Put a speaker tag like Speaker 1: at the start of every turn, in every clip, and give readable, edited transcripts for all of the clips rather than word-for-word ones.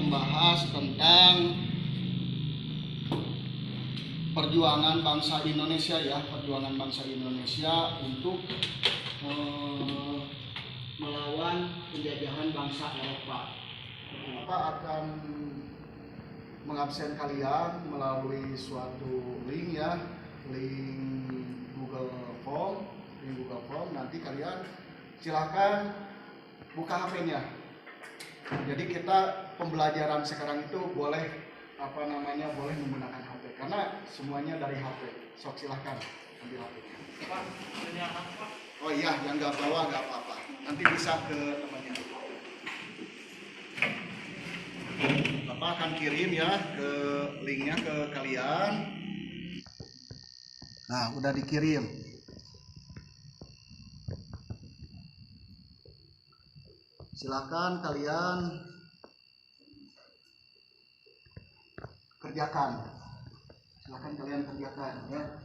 Speaker 1: membahas tentang perjuangan bangsa Indonesia ya, perjuangan bangsa Indonesia untuk melawan penjajahan bangsa Eropa. Kita akan mengabsen kalian melalui suatu link ya, link Google Form. Nanti kalian silakan buka HP-nya. Jadi kita pembelajaran sekarang itu boleh boleh menggunakan HP karena semuanya dari HP. Sok silahkan ambil HP-nya.
Speaker 2: Pak, ini apa, Pak?
Speaker 1: Oh iya, yang nggak bawa nggak apa-apa. Nanti bisa ke temannya. Bapak akan kirim ya ke linknya ke kalian. Nah, udah dikirim. Silakan kalian kerjakan. Silakan kalian kerjakan ya.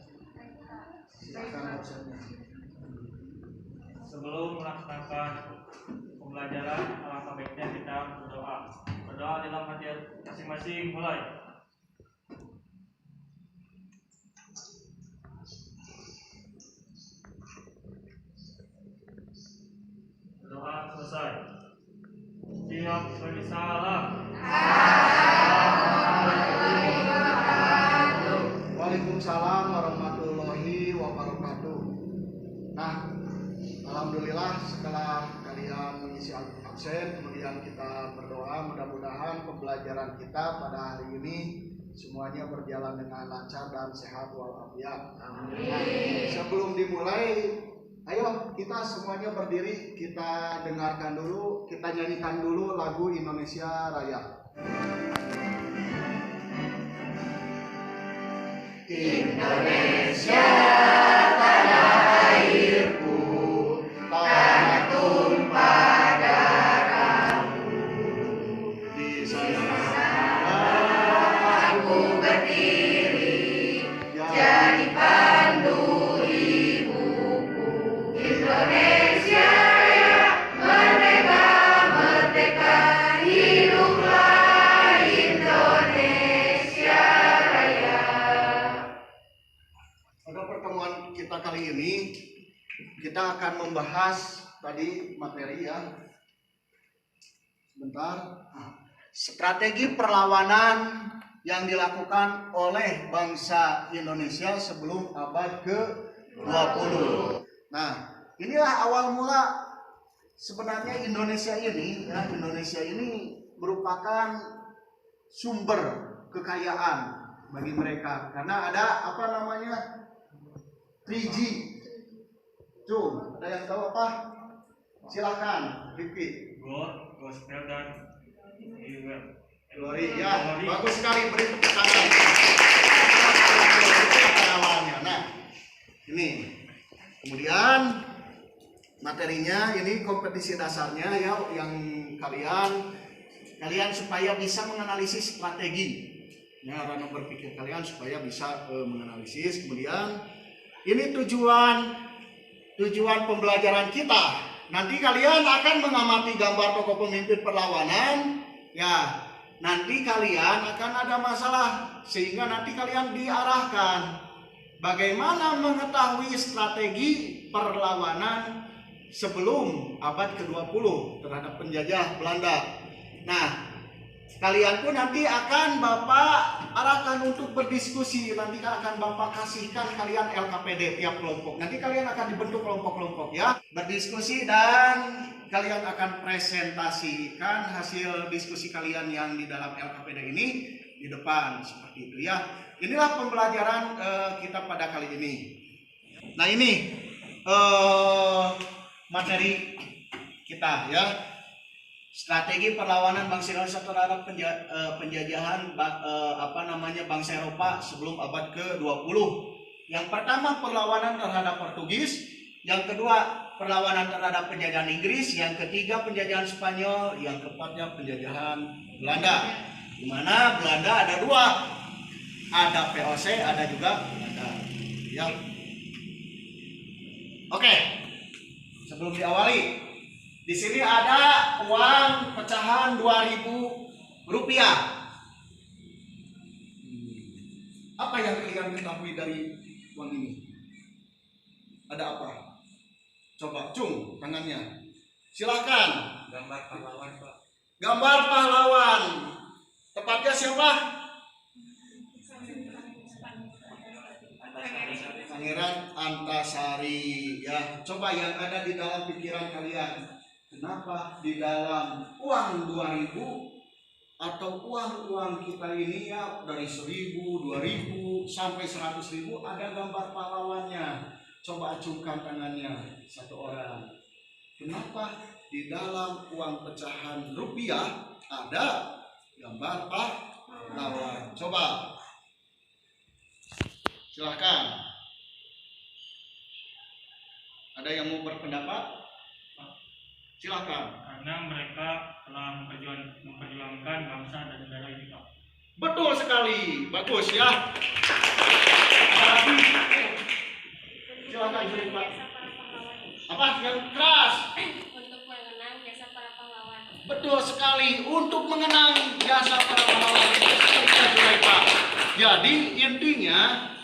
Speaker 1: Silakan absennya.
Speaker 2: Sebelum melaksanakan pembelajaran, alangkah baiknya kita berdoa. Berdoa dalam hati masing-masing, mulai. Berdoa selesai. Siap bagi salam.
Speaker 1: Waalaikumsalam warahmatullahi wabarakatuh. Nah, alhamdulillah setelah kalian mengisi absen, kemudian kita berdoa mudah-mudahan pembelajaran kita pada hari ini semuanya berjalan dengan lancar dan sehat walafiat. Amin. Nah, sebelum dimulai, ayo kita semuanya berdiri, kita dengarkan dulu, kita nyanyikan dulu lagu Indonesia Raya. Indonesia tanah airku, tanah tumpah darahku. Di sana aku berdiri, jadi pandu ibuku. Indonesia ya merdeka, merdeka, hiduplah Indonesia Raya. Pada pertemuan kita kali ini kita akan membahas tadi materi ya. Sebentar. Strategi perlawanan yang dilakukan oleh bangsa Indonesia sebelum abad ke-20. Nah, inilah awal mula sebenarnya Indonesia ini merupakan sumber kekayaan bagi mereka karena ada 3G. Tuh, ada yang tahu apa? Silakan, Rifki.
Speaker 2: God, gospel dan
Speaker 1: Glory, ya, bagus sekali, beri tepuk tangan. Awalnya, nah, ini, kemudian materinya ini kompetisi dasarnya ya, yang kalian supaya bisa menganalisis strategi. Ya, ranah berpikir kalian supaya bisa menganalisis. Kemudian ini tujuan pembelajaran kita. Nanti kalian akan mengamati gambar tokoh pemimpin perlawanan. Ya, nanti kalian akan ada masalah sehingga nanti kalian diarahkan bagaimana mengetahui strategi perlawanan sebelum abad ke-20 terhadap penjajah Belanda. Nah, kalian pun nanti akan Bapak arahkan untuk berdiskusi. Nanti akan Bapak kasihkan kalian LKPD tiap kelompok. Nanti kalian akan dibentuk kelompok-kelompok ya, berdiskusi dan kalian akan presentasikan hasil diskusi kalian yang di dalam LKPD ini di depan seperti itu ya. Inilah pembelajaran kita pada kali ini. Nah, ini materi kita ya. Strategi perlawanan bangsa Indonesia terhadap penjajahan bangsa Eropa sebelum abad ke-20. Yang pertama perlawanan terhadap Portugis, yang kedua perlawanan terhadap penjajahan Inggris, yang ketiga penjajahan Spanyol, yang keempatnya penjajahan Belanda. Di mana Belanda ada dua, ada VOC, ada juga Belanda. Ya. Oke, sebelum diawali, di sini ada uang pecahan 2000 rupiah. Apa yang kalian ketahui dari uang ini? Ada apa? Coba cung tangannya. Silakan.
Speaker 2: Gambar pahlawan, Pak.
Speaker 1: Gambar pahlawan. Tepatnya siapa? Pangeran Antasari. Ya, coba yang ada di dalam pikiran kalian. Kenapa di dalam uang 2000 atau uang kita ini ya dari 1000, 2000 sampai 100.000 ada gambar pahlawannya. Coba acungkan tangannya satu orang. Kenapa di dalam uang pecahan rupiah ada gambar pahlawan? Coba. Silakan. Ada yang mau berpendapat? Silakan.
Speaker 2: Karena mereka telah memperjuangkan bangsa dan negara ini, Pak.
Speaker 1: Betul sekali. Bagus ya. Apalagi? Silakan Juri, Pak. Apa yang keras?
Speaker 3: Untuk mengenang jasa para pahlawan.
Speaker 1: Betul sekali, untuk mengenang jasa para pahlawan. Pak. Jadi intinya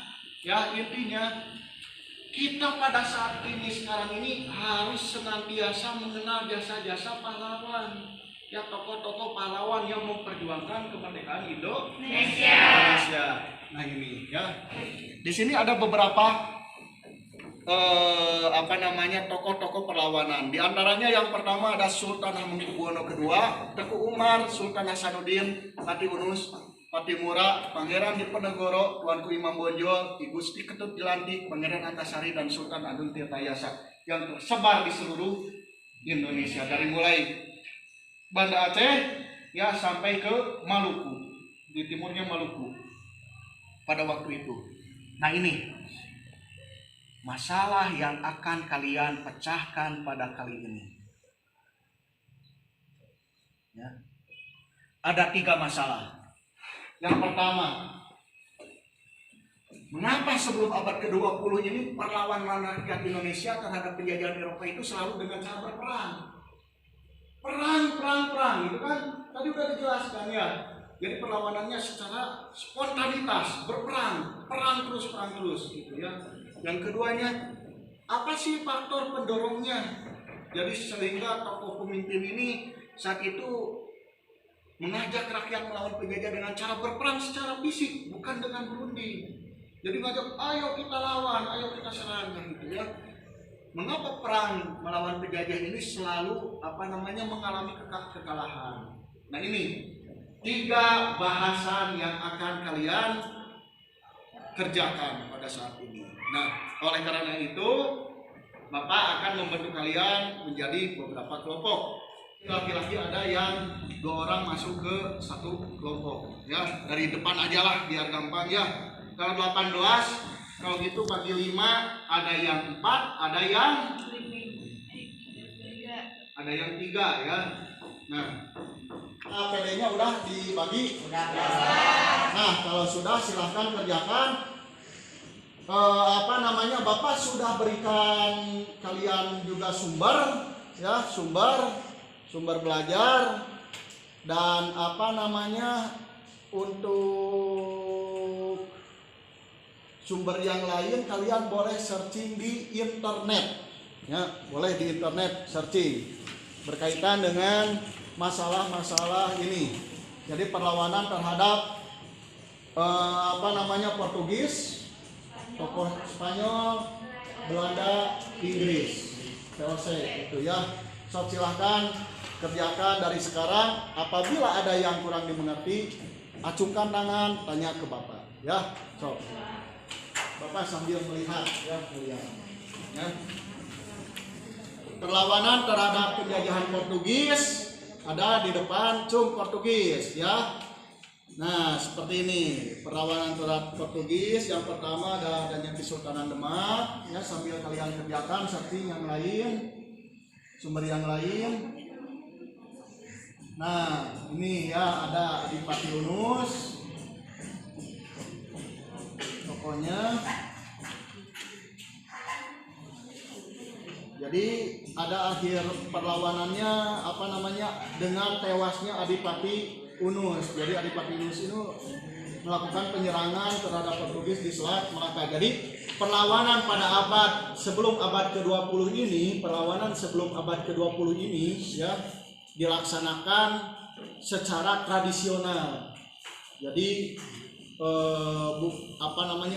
Speaker 1: kita pada saat ini sekarang ini harus senantiasa mengenal jasa-jasa pahlawan. Ya, tokoh-tokoh pahlawan yang memperjuangkan kemerdekaan Indonesia. Nah ini ya. Di sini ada beberapa tokoh-tokoh perlawanan. Di antaranya yang pertama ada Sultan Hamengkubuwono II, Teku Umar, Sultan Hasanuddin, Pati Unus, Pati Mura, Pangeran Diponegoro, Tuanku Imam Bonjol, Ki Gusti Ketut Jelantik, Pangeran Antasari, dan Sultan Agung Tirtayasa yang tersebar di seluruh Indonesia dari mulai Banda Aceh ya sampai ke Maluku, di timurnya Maluku pada waktu itu. Nah ini masalah yang akan kalian pecahkan pada kali ini. Ya. Ada 3 masalah. Yang pertama, mengapa sebelum abad ke-20 ini perlawanan rakyat Indonesia terhadap penjajahan Eropa itu selalu dengan cara berperang? Perang, gitu kan? Tadi udah dijelaskan ya. Jadi perlawanannya secara spontanitas, perang terus gitu ya. Yang keduanya, apa sih faktor pendorongnya? Jadi sehingga tokoh pemimpin ini saat itu mengajak rakyat melawan penjajah dengan cara berperang secara fisik, bukan dengan berunding. Jadi ngajak, ayo kita lawan, ayo kita serang gitu ya. Mengapa perang melawan penjajah ini selalu mengalami kekalahan? Nah ini 3 bahasan yang akan kalian kerjakan pada saat ini. Nah, oleh karena itu Bapak akan membentuk kalian menjadi beberapa kelompok. Laki-laki ada yang 2 orang masuk ke satu kelompok ya, dari depan aja lah biar gampang ya. Kalau 18, kalau gitu bagi 5, ada yang 4, ada yang 3 ya. Nah, PD-nya udah dibagi. Nah, kalau sudah silahkan kerjakan. Bapak sudah berikan kalian juga sumber ya, sumber belajar, dan untuk sumber yang lain kalian boleh searching di internet ya, boleh di internet searching berkaitan dengan masalah-masalah ini. Jadi perlawanan terhadap Portugis, tokoh Spanyol, Belanda, Inggris, VOC itu ya. So silahkan kerjakan dari sekarang. Apabila ada yang kurang dimengerti, acungkan tangan, tanya ke Bapak ya. So Bapak sambil melihat ya, ya. Perlawanan terhadap penjajahan Portugis ada di depan cung Portugis ya. Nah seperti ini perlawanan terhadap Portugis. Yang pertama adalah adanya Kesultanan Demak ya, sambil kalian kerjakan searching yang lain, sumber yang lain. Nah ini ya, ada Adipati Unus tokohnya. Jadi ada akhir perlawanannya dengan tewasnya Adipati Unus. Jadi Adipati Unus itu melakukan penyerangan terhadap Portugis di Selat Melaka. Jadi perlawanan pada abad sebelum abad ke-20 ini, ya dilaksanakan secara tradisional. Jadi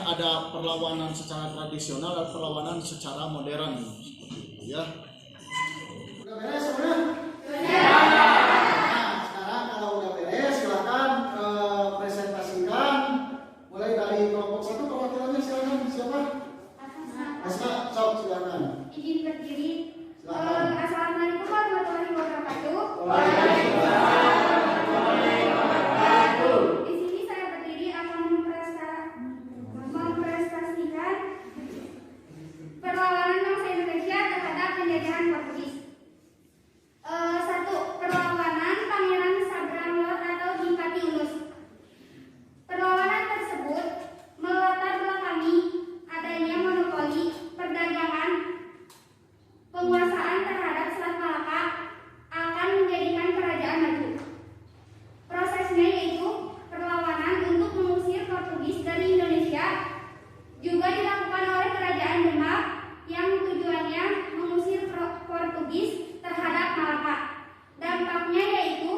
Speaker 1: ada perlawanan secara tradisional dan perlawanan secara modern seperti itu ya. Udah beres semuanya? Nah, sekarang kalau udah beres silakan presentasikan mulai dari kelompok 1. Perwakilannya silakan, siapa? Asma, sok silakan.
Speaker 4: Izin berdiri.
Speaker 1: Silakan.
Speaker 4: Assalamualaikum warahmatullahi wabarakatuh. Di sini saya berdiri akan mempresentasikan perlawanan bangsa Indonesia terhadap penjajahan Portugis. 1. Perlawanan Pangeran Sabranglor atau Adipati Unus. Perlawanan tersebut melatar belakangi adanya monopoli perdagangan penguasaan terhadap Selat Malaka akan menjadikan kerajaan maju. Prosesnya yaitu perlawanan untuk mengusir Portugis dari Indonesia juga dilakukan oleh Kerajaan Demak yang tujuannya mengusir Portugis terhadap Malaka. Dampaknya yaitu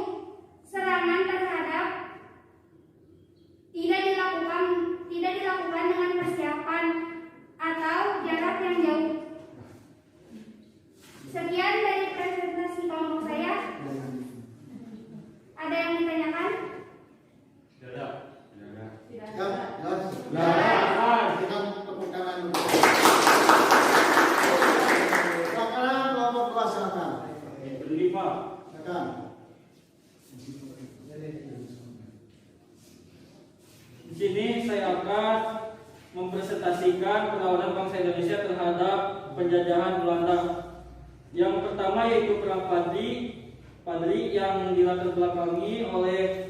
Speaker 4: serangan terhadap tidak dilakukan dengan persiapan atau jarak yang jauh. Sekian dari presentasi kelompok saya. Ada yang ditanyakan?
Speaker 1: Ya, jelas. Kita tepuk tangan dulu. Silakan kelompok 2 silakan.
Speaker 2: Berdiri Pak.
Speaker 1: Silakan.
Speaker 2: Di sini saya akan mempresentasikan perlawanan bangsa Indonesia terhadap penjajahan Belanda. Yang pertama yaitu perang Padri yang dilatar belakangi oleh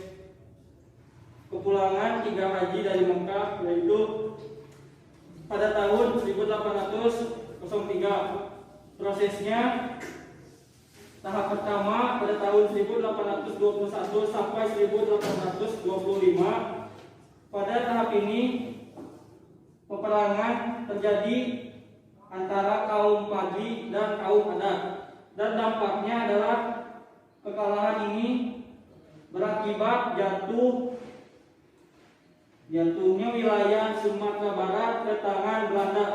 Speaker 2: kepulangan 3 haji dari Mekah, yaitu pada tahun 1803. Prosesnya tahap pertama pada tahun 1821 sampai 1825. Pada tahap ini peperangan terjadi antara kaum Padri dan kaum adat, dan dampaknya adalah kekalahan ini berakibat jatuhnya wilayah Sumatera Barat ke tangan Belanda.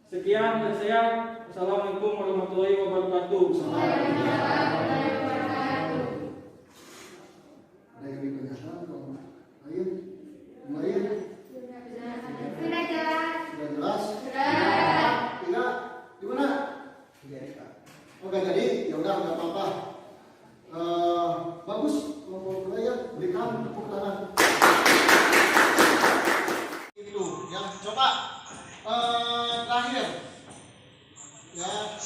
Speaker 2: Sekian dari saya. Assalamualaikum warahmatullahi wabarakatuh.
Speaker 1: Ada yang ditanyakan? Ayo, mulai.
Speaker 4: Sudah jelas.
Speaker 1: Sudah jelas?
Speaker 4: Sudah.
Speaker 1: Tidak? Gimana? Oke, jadi ya udah nggak apa-apa. Bagus, kelompok 2 ya, berikan tepuk tangan. Itu ya, coba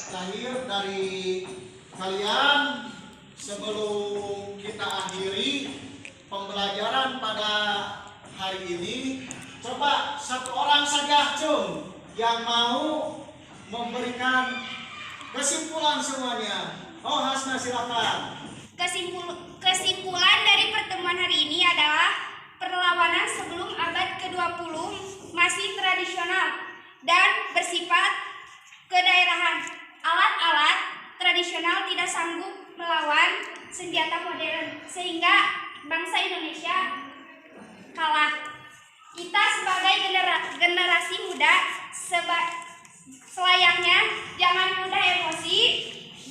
Speaker 1: terakhir dari kalian sebelum kita akhiri pembelajaran pada hari ini, coba 1 orang saja cung yang mau memberikan kesimpulan semuanya. Oh, Hasna silakan.
Speaker 4: Kesimpulan dari pertemuan hari ini adalah perlawanan sebelum abad ke-20 masih tradisional dan bersifat kedaerahan. Alat-alat tradisional tidak sanggup melawan senjata modern sehingga bangsa Indonesia kalah. Kita sebagai generasi muda selayaknya jangan mudah emosi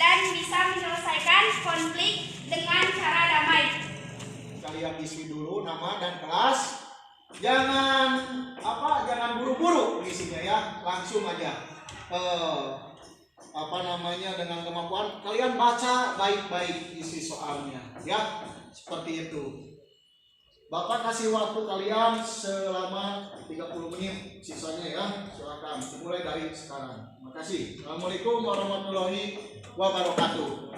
Speaker 4: dan bisa menyelesaikan konflik dengan cara damai.
Speaker 1: Kalian isi dulu nama dan kelas. Jangan buru-buru isinya ya, langsung aja. Dengan kemampuan kalian baca baik-baik isi soalnya ya, seperti itu. Bapak kasih waktu kalian selama 30 menit sisanya ya, silakan mulai dari sekarang. Terima kasih. Assalamualaikum warahmatullahi wabarakatuh.